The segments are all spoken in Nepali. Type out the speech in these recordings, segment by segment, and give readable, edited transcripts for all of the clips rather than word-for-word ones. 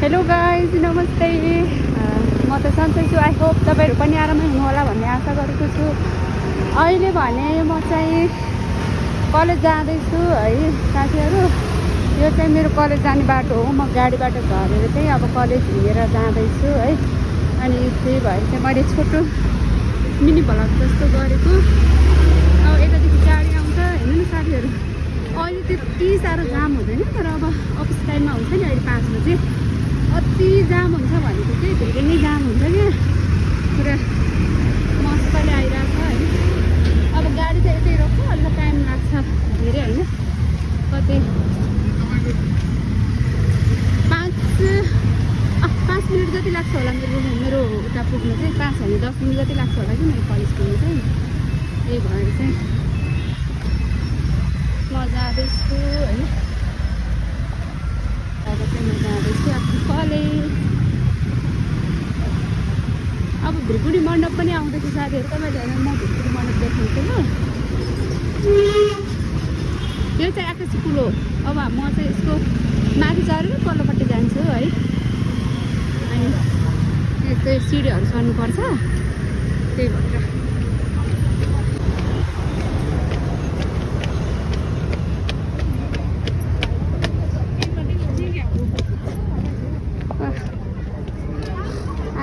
हेलो गाइज नमस्ते। म त सन्चै छु। आई होप तपाईँहरू पनि आरामै हुनुहोला भन्ने आशा गरेको छु। अहिले भने म चाहिँ कलेज जाँदैछु है साथीहरू। यो चाहिँ मेरो कलेज जाने बाटो हो। म गाडीबाट झरेर चाहिँ अब कलेज हिँडेर जाँदैछु है। अनि त्यही भएर चाहिँ मैले छोटो मिनी भ्लग जस्तो गरेको। अब यतादेखि गाडी आउँछ हेर्नु न साथीहरू। अहिले त्यति साह्रो जाम हुँदैन, तर अब अफिस टाइममा हुन्छ नि अहिले 5 बजे अति जाम हुन्छ भनेको चाहिँ धेरै नै जाम हुन्छ क्या। पुरा मजाले आइरहेको छ होइन। अब गाडी चाहिँ यतै रोक्छ, अलिक टाइम लाग्छ धेरै होइन। कतै 5 मिनट जति लाग्छ होला मेरो उता पुग्नु चाहिँ। 5 होइन 10 मिनट जति लाग्छ होला कि मेरो कलेज पुग्नु चाहिँ। त्यही भएर चाहिँ म जाँदैछु होइन। अब चाहिँ म जाँदैछु आफ्नो कलेज। अब भुरकुडी मण्डप पनि आउँदैछ साथीहरू। तपाईँले हेर्नु म भुरकुडी मण्डप देख्नुहुन्छ ल। यो चाहिँ आकाशी पुल हो। अब म चाहिँ यसको माथि चढेर पल्लोपट्टि जान्छु है। अनि यस्तै सिडीहरू चढ्नुपर्छ, त्यही भएर।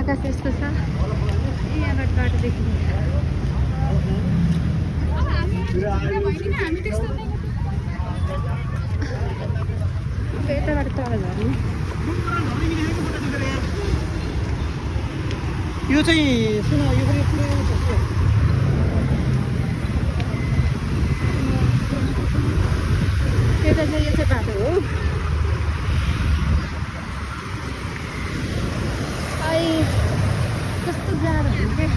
आकाश यस्तो छ, यहाँबाट बाटो देखिन्छ। अब यताबाट तल झर्ने। यो चाहिँ सुन, यो पनि पुरै यता चाहिँ यो चाहिँ बाटो हो। कस्तो जाडो हुन्छ क्या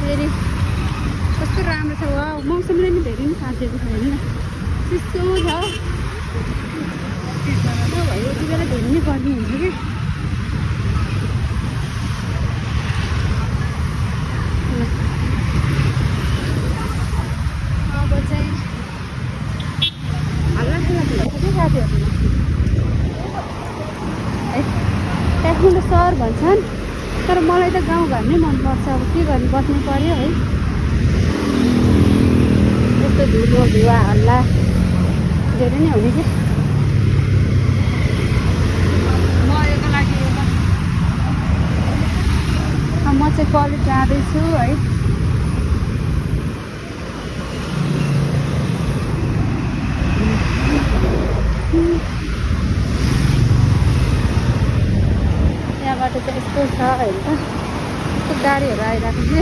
फेरि। कस्तो राम्रो छ। वा मौसमले नि धेरै नै साथ दिएको छ होइन। चिसो छ नभए यति बेला धेरै नै गर्मी हुन्छ क्या। अब चाहिँ हल्ला खल्ला हुन्छ क्या साथीहरूमा है। काठमाडौँ सहर भन्छन्, तर मलाई त गाउँघर नै मनपर्छ। अब के गर्नु, बस्नु पर्यो है। यस्तो धुलो धुवा हल्ला धेरै नै हुने कि। मरेको लागि म चाहिँ कलेज जाँदैछु है। यहाँबाट चाहिँ यस्तो छ होइन। यस्तो गाडीहरू आइरहेको छ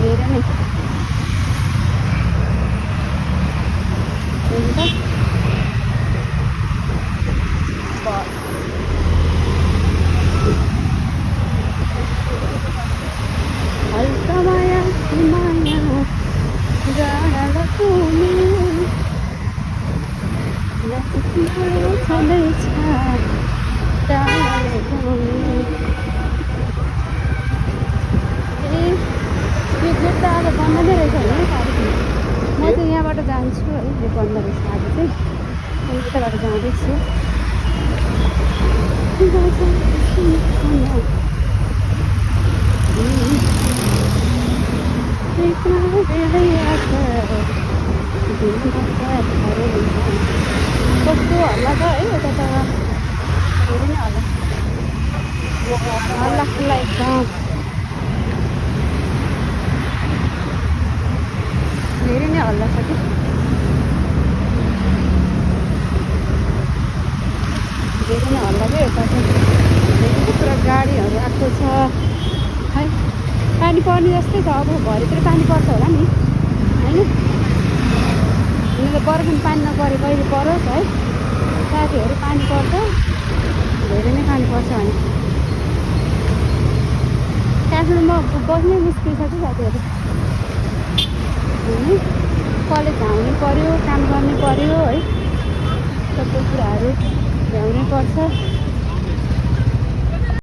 धेरै नै। बस हल्का माया माया गाडा कुने छँदैछ यो गेट त अब बन्द नै रहेछ होइन साथी। म चाहिँ यहाँबाट जान्छु है। यो बन्द रहेछ आज चाहिँ। यताबाट जाँदैछु। कस्तो हल्ला छ है यता त, धेरै नै हल्ला हल्ला खुल्ला एकदम धेरै नै हल्ला छ कि। धेरै नै हल्ला क्या यता चाहिँ। पुरा गाडीहरू आएको छ है। पानी पर्ने जस्तै छ। अब भरेतिर पानी पर्छ होला नि होइन। हुन त बर्खामा पानी नपरे कहिले परोस् है साथीहरू। पानी पर्छ, धेरै नै पानी पर्छ भने काठमाडौँमा बस्नै मुस्किल छ कि साथीहरू। कलेज धाउनु पर्यो, काम गर्नु पर्यो है। सबै कुराहरू भ्याउनै पर्छ।